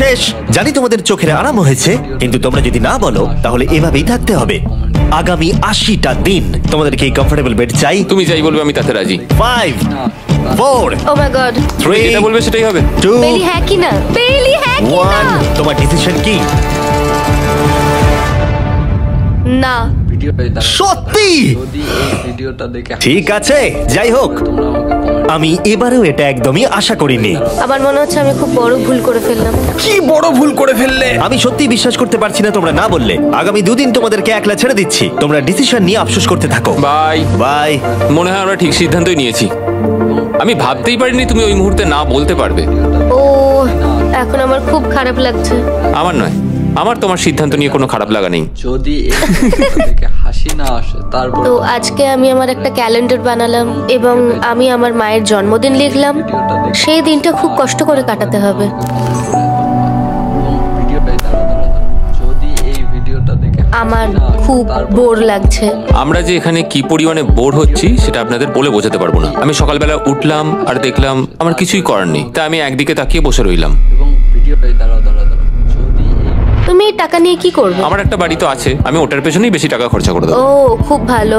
শেষ। জানি তোমাদের চোখের আরাম হয়েছে, কিন্তু তোমরা যদি না বলো তাহলে এভাবেই থাকতে হবে আগামী 80টা দিন। তোমাদেরকে এই কমফোর্টেবল বেড চাই? তুমি যাই বলবে আমি তাতে রাজি। 5 4 ও মাই গড, 3 যেটা বলবে সেটাই হবে। 2 বেলি হ্যাঁ কি না? বেলি হ্যাঁ কি না? 1 তোমার ডিসিশন কি? না। সত্যি? ঠিক আছে, যাই হোক, আমি এবারেও এটা একদমই আশা করিনি। আমার মনে হচ্ছে আমি খুব বড় ভুল করে ফেললাম। কি বড় ভুল করে ফেললে! আমি সত্যি বিশ্বাস করতে পারছি না তোমরা না বললে। আগামী 2 দিন তোমাদেরকে একলা ছেড়ে দিচ্ছি, তোমরা ডিসিশন নিয়ে আফসোস করতে থাকো। Bye bye. মনে হয় আমরা ঠিক সিদ্ধান্তই নিয়েছি। আমি ভাবতেই পারিনি তুমি ওই মুহূর্তে না বলতে পারবে। ও, এখন আমার খুব খারাপ লাগছে। আমার নয়, আমার তোমার সিদ্ধান্ত নিয়ে কোনো খারাপ লাগা নেই। যদি হাসি না আসে তারপর। তো আজকে আমি আমার একটা ক্যালেন্ডার বানালাম এবং আমি আমার মায়ের জন্মদিন লিখলাম। সেই দিনটা খুব কষ্ট করে কাটাতে হবে। যদি এই ভিডিওটা দেখে আমার খুব বোর লাগছে। আমরা যে এখানে কি পরিমাণে বোর হচ্ছি সেটা আপনাদের বলে বোঝাতে পারবো না। আমি সকালবেলা উঠলাম আর দেখলাম আমার কিছুই করার নেই, তাই আমি একদিকে তাকিয়ে বসে রইলাম। এবং ভিডিওটাই দাঁড়াও। যদি তুমি এই টাকা নিয়ে কি করবে? আমার একটা বাড়ি তো আছে, আমি ওটার পেছনেই বেশি টাকা খরচা করে দেবো। ও, খুব ভালো।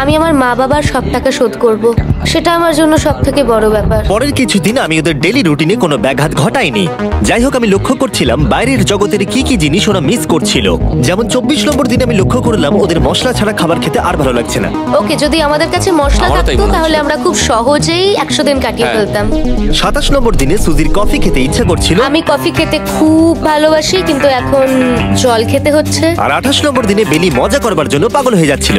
আমি আমার মা বাবার সব টাকা শোধ করব। সেটা আমার জন্য সব থেকে বড় ব্যাপার। পরের কিছুদিন আমি ওদের ডেলি রুটিনে কোনো ব্যাঘাত ঘটাইনি। যাই হোক, আমি লক্ষ্য করছিলাম বাইরের জগতের কি কি জিনিস ওরা মিস করছিল। যেমন 24 নম্বর দিনে আমি লক্ষ্য করলাম ওদের মশলা ছাড়া খাবার খেতে আর ভালো লাগছে না। ওকে, যদি আমাদের কাছে মশলা আমারও তাই থাকতো মনে তাহলে আমরা খুব সহজেই 100 দিন কাটিয়ে হ্যাঁ। ফেলতাম। 27 নম্বর দিনে সুজির কফি খেতে ইচ্ছা করছিল, আমি কফি খেতে খুব ভালোবাসি, কিন্তু এখন জল খেতে হচ্ছে। আর 28 নম্বর দিনে বেলি মজা করবার জন্য পাগল হয়ে যাচ্ছিল।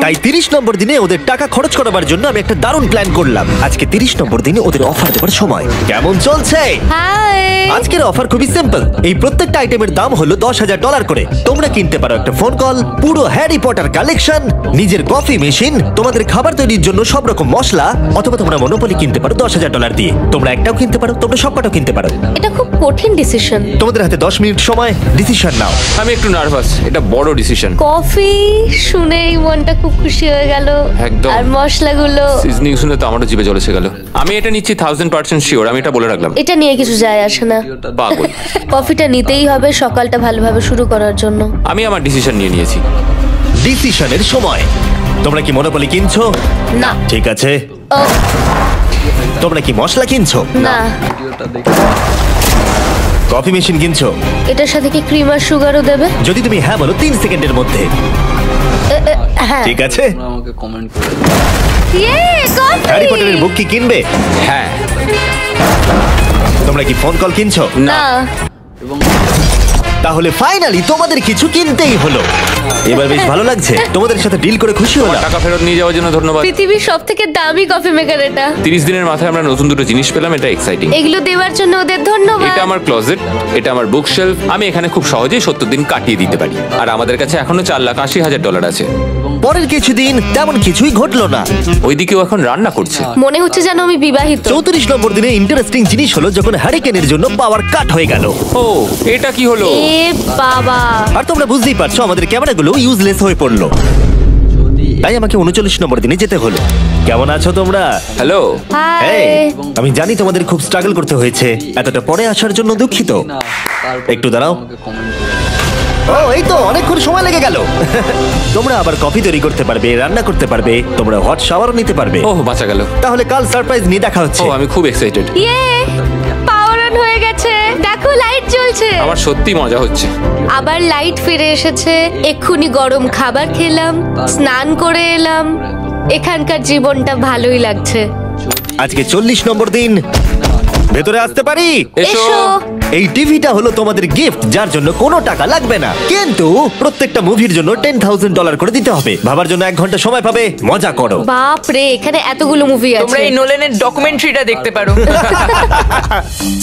তাই 30 নম্বর দিনে ওদের টাকা খরচ করাবার জন্য আমি একটা দারুণ প্ল্যান করলাম। আজকে 30 নম্বর দিনে ওদের অফার দেওয়ার সময়। কেমন চলছে? হাই। আজকের অফার খুবই সিম্পল। এই প্রত্যেকটা আইটেমের দাম হলো $10,000 করে। তোমরা কিনতে পারো একটা ফোন কল, পুরো হ্যারি পটার কালেকশন, নিজের কফি মেশিন, তোমাদের খাবার তৈরির জন্য সব রকম মশলা, অথবা তোমরা মনোপলি কিনতে পারো $10,000 দিয়ে। তোমরা একটাও কিনতে পারো, তোমরা সবকটাও কিনতে পারো। এটা খুব কঠিন ডিসিশন। তোমাদের হাতে 10 মিনিট সময়, ডিসিশন নাও। আমি একটু নার্ভাস, এটা বড় ডিসিশন। কফি শুনেই মনটা খুব খুশি হয়ে গেল। একদম। আর মশলাগুলো, সিজনিং শুনে তো আমারও জিভে জল এসে গেল। আমি এটা নিচ্ছি 1000% শিওর, আমি এটা বলে রাখলাম। এটা নিয়ে কিছু যায় আসে না। পাগল। কফিটা নিতেই হবে সকালটা ভালোভাবে শুরু করার জন্য। আমি আমার ডিসিশন নিয়ে নিয়েছি। ডিসিশনের সময়। তোমরা কি মনোপলি কিনছো? না। ঠিক আছে। ও, তোমরা কি মশলা কিনছো? না। ভিডিওটা দেখে কফি মেশিন কিনছো? এটার সাথে কি ক্রিম আর সুগারও দেবে? যদি তুমি হ্যাঁ বলো 3 সেকেন্ডের মধ্যে। হ্যাঁ। ঠিক আছে। তোমরা আমাকে কমেন্ট করে ইয়ে, কফি। হ্যারি পটারের বুক কি কিনবে? হ্যাঁ। তোমরা কি ফোন কল কিনছো? না। এবং তাহলে ফাইনালি তোমাদের কিছু কিনতেই হলো। এবার বেশ ভালো লাগছে। তোমাদের সাথে ডিল করে খুশি হলাম। টাকা ফেরত নিয়ে যাওয়ার জন্য ধন্যবাদ। পৃথিবীর সব থেকে দামি কফি মেকার এটা। 30 দিনের মাথায় আমরা নতুন দুটো জিনিস পেলাম, এটা এক্সাইটিং। এগুলো দেওয়ার জন্য ওদের ধন্যবাদ। এটা আমার ক্লোজেট, এটা আমার বুক শেলফ। আমি এখানে খুব সহজেই 70 দিন কাটিয়ে দিতে পারি। আর আমাদের কাছে এখনো $4,80,000 আছে। পরের কিছুদিন তেমন কিছুই ঘটলো না। ওইদিকেও এখন রান্না করছে। মনে হচ্ছে যেন আমি বিবাহিত। 34 নম্বর দিনে ইন্টারেস্টিং জিনিস হলো যখন হ্যারিকেনের জন্য পাওয়ার কাট হয়ে গেল। ও, এটা কি হলো? এ বাবা। আর তোমরা বুঝতেই পারছো আমাদের ক্যামেরাগুলো ইউজলেস হয়ে পড়লো। তাই আমাকে 39 নম্বর দিনে যেতে হলো। কেমন আছো তোমরা? হ্যালো। হাই। এই, আমি জানি তোমাদের খুব স্ট্রাগল করতে হয়েছে। এতটা পরে আসার জন্য দুঃখিত। না তারপর একটু দাঁড়াও। আমাকে কমেন্ট করে ও, এই তো অনেকক্ষণ সময় লেগে গেল। তোমরা আবার কফি তৈরি করতে পারবে, রান্না করতে পারবে, তোমরা হট শাওয়ারও নিতে পারবে। ওহ, বাঁচা গেল। তাহলে কাল সারপ্রাইজ নিয়ে দেখা হচ্ছে। ও, আমি খুব এক্সাইটেড। ইয়ে, পাওয়ার অন হয়ে গেছে। দেখো লাইট জ্বলছে। আমার সত্যি মজা হচ্ছে। আবার লাইট ফিরে এসেছে। এক্ষুনি গরম খাবার খেলাম, স্নান করে এলাম। এখানকার জীবনটা ভালোই লাগছে। আজকে 40 নম্বর দিন। ভেতরে আসতে পারি? এসো। এসো। এই টিভিটা হলো তোমাদের গিফট, যার জন্য কোনো টাকা লাগবে না, কিন্তু প্রত্যেকটা মুভির জন্য $10,000 করে দিতে হবে। ভাবার জন্য 1 ঘন্টা সময় পাবে। মজা করো। বাপ রে, এখানে এতগুলো মুভি তোমরা আছে। এই নোলেনের ডকুমেন্টারিটা দেখতে পারো।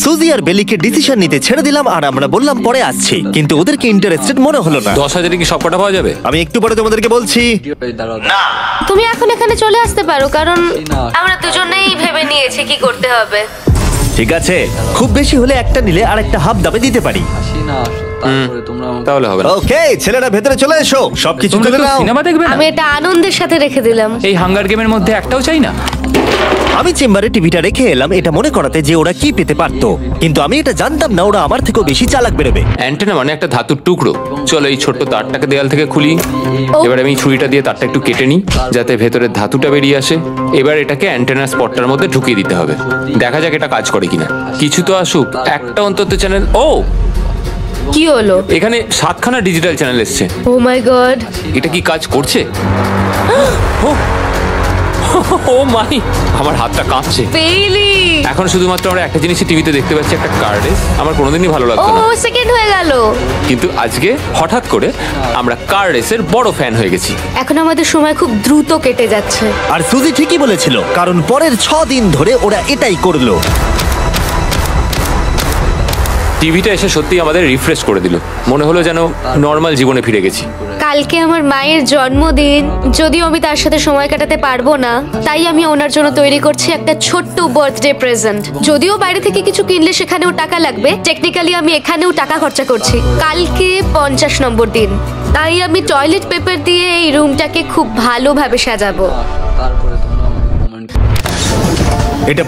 সুজি আর বেলিকে ডিসিশন নিতে ছেড়ে দিলাম আর আমরা বললাম পরে আসছি, কিন্তু ওদেরকে ইন্টারেস্টেড মনে হলো না। 10,000 কি সব কটা পাওয়া যাবে? আমি একটু পরে তোমাদেরকে বলছি। ভিডিওটাই দাঁড়াও। তুমি এখন এখানে চলে আসতে পারো, কারণ না। আমরা দুজনেই ভেবে নিয়েছি কি করতে হবে। ঠিক আছে, খুব বেশি হলে একটা নিলে আর একটা হাফ দামে দিতে পারি। হাসি না আসে তারপরে তোমরা আমাকে তাহলে হবে না। ওকে, ছেলেরা ভেতরে চলে এসো, সবকিছু তোমরা তুলে কেউ নাও। সিনেমা দেখবে না? আমি এটা আনন্দের সাথে রেখে দিলাম। এই হাঙ্গার গেমের মধ্যে একটাও চাই না। আমি চেম্বারে টিভিটা রেখে এলাম এটা মনে করাতে যে ওরা কি পেতে পারতো, কিন্তু আমি এটা জানতাম না ওরা আমার থেকেও বেশি চালাক বেরোবে। অ্যান্টেনা মানে একটা ধাতুর টুকরো। চলো এই ছোট্ট তারটাকে দেয়াল থেকে খুলি। এবার আমি ছুরিটা দিয়ে তারটা একটু কেটে নিই যাতে ভেতরের ধাতুটা বেরিয়ে আসে। এবার এটাকে অ্যান্টেনার স্পটটার মধ্যে ঢুকিয়ে দিতে হবে। দেখা যাক এটা কাজ করে কিনা। কিছু তো আসুক, একটা অন্তত চ্যানেল। ও কি হলো? এখানে 7খানা ডিজিটাল চ্যানেল এসছে। ও মাই গড, এটা কি কাজ করছে? ও ও মাই, আমার হাতটা কাঁপছে। পেইলি। এখন শুধুমাত্র আমরা একটা জিনিসই টিভিতে দেখতে পাচ্ছি, একটা কার্ডে। আমার কোনোদিনই ভালো ও লাগতো না, সেকেন্ড হয়ে গেল। কিন্তু আজকে হঠাৎ করে আমরা কার রেসের বড় ফ্যান হয়ে গেছি। এখন আমাদের সময় খুব দ্রুত কেটে যাচ্ছে। আর সুজি ঠিকই বলেছিল, কারণ পরের 6 দিন ধরে ওরা এটাই করলো। টিভিটা এসে সত্যি আমাদের রিফ্রেশ করে দিল। মনে হলো যেন নর্মাল জীবনে ফিরে গেছি। কালকে আমার মায়ের জন্মদিন, যদিও আমি তার সাথে সময় কাটাতে পারবো না, তাই আমি ওনার জন্য তৈরি করছি একটা ছোট্ট বার্থডে প্রেজেন্ট। যদিও বাইরে থেকে কিছু কিনলে সেখানেও টাকা লাগবে, টেকনিক্যালি আমি এখানেও টাকা খরচা করছি। কালকে 50 নম্বর দিন, তাই আমি টয়লেট পেপার দিয়ে এই রুমটাকে খুব ভালোভাবে সাজাবো। তারপরে তোমরা আমাকে কমেন্ট এটা